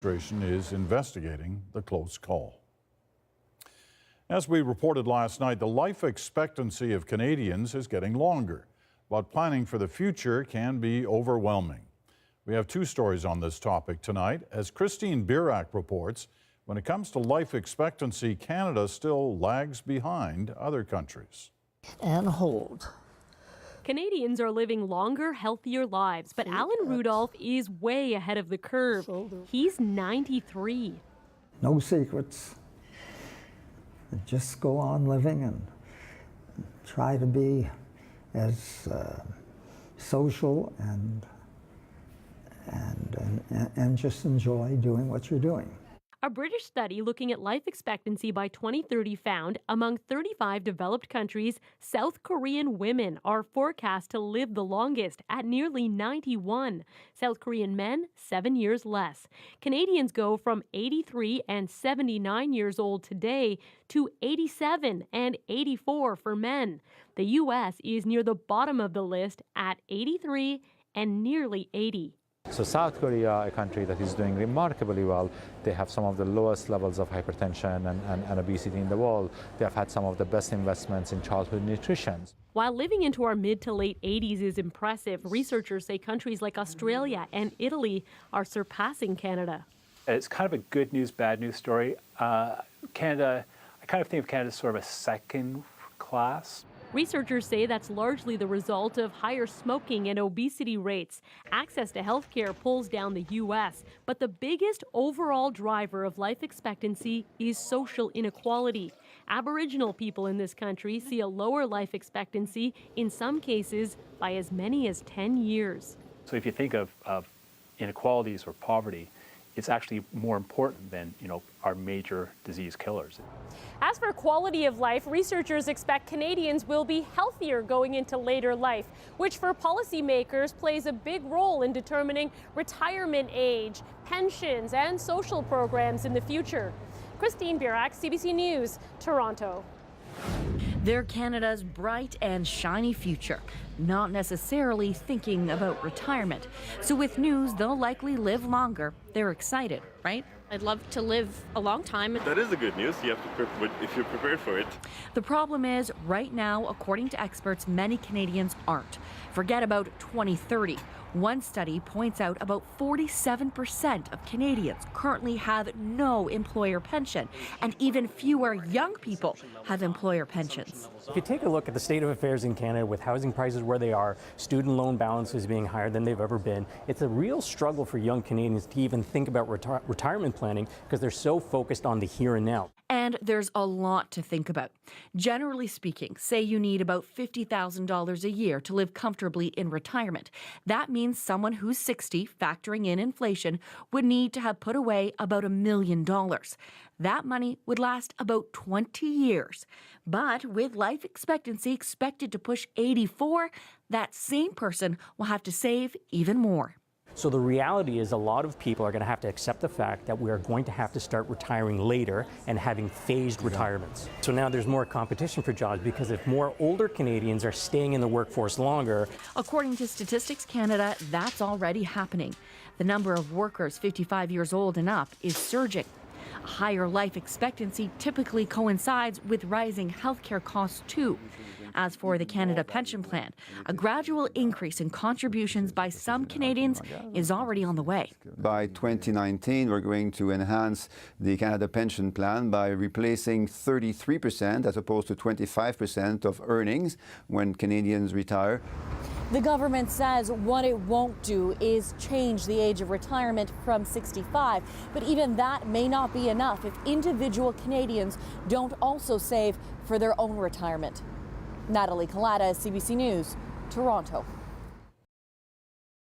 Administration is investigating the close call. As we reported last night, the life expectancy of Canadians is getting longer, but planning for the future can be overwhelming. We have two stories on this topic tonight. As Christine Birak reports, when it comes to life expectancy, Canada still lags behind other countries. And hold. Canadians are living longer, healthier lives, but Alan Rudolph is way ahead of the curve. He's 93. No secrets. Just go on living and try to be as social and just enjoy doing what you're doing. A British study looking at life expectancy by 2030 found among 35 developed countries, South Korean women are forecast to live the longest at nearly 91. South Korean men, 7 years less. Canadians go from 83 and 79 years old today to 87 and 84 for men. The U.S. is near the bottom of the list at 83 and nearly 80. So South Korea, a country that is doing remarkably well, they have some of the lowest levels of hypertension and obesity in the world. They have had some of the best investments in childhood nutrition. While living into our mid to late 80s is impressive, researchers say countries like Australia and Italy are surpassing Canada. It's kind of a good news, bad news story. Canada, I kind of think of Canada as sort of a second class. Researchers say that's largely the result of higher smoking and obesity rates. Access to health care pulls down the U.S., but the biggest overall driver of life expectancy is social inequality. Aboriginal people in this country see a lower life expectancy, in some cases by as many as 10 years. So if you think of inequalities or poverty, it's actually more important than, our major disease killers. As for quality of life, researchers expect Canadians will be healthier going into later life, which for policymakers plays a big role in determining retirement age, pensions, and social programs in the future. Christine Birak, CBC News, Toronto. They're Canada's bright and shiny future, not necessarily thinking about retirement. So with news they'll likely live longer, they're excited, right? I'd love to live a long time. That is the good news. You have to if you're prepared for it. The problem is, right now, according to experts, many Canadians aren't. Forget about 2030. One study points out about 47% of Canadians currently have no employer pension, and even fewer young people have employer pensions. If you take a look at the state of affairs in Canada with housing prices where they are, student loan balances being higher than they've ever been, it's a real struggle for young Canadians to even think about retirement planning because they're so focused on the here and now. And there's a lot to think about. Generally speaking, say you need about $50,000 a year to live comfortably in retirement. That means someone who's 60, factoring in inflation, would need to have put away about $1 million. That money would last about 20 years. But with life expectancy expected to push 84, that same person will have to save even more. So the reality is a lot of people are going to have to accept the fact that we are going to have to start retiring later and having phased retirements. So now there's more competition for jobs because if more older Canadians are staying in the workforce longer. According to Statistics Canada, that's already happening. The number of workers 55 years old and up is surging. A higher life expectancy typically coincides with rising healthcare costs too. As for the Canada Pension Plan, a gradual increase in contributions by some Canadians is already on the way. By 2019, we're going to enhance the Canada Pension Plan by replacing 33% as opposed to 25% of earnings when Canadians retire. The government says what it won't do is change the age of retirement from 65, but even that may not be enough if individual Canadians don't also save for their own retirement. Natalie, Kalata, CBC News, Toronto.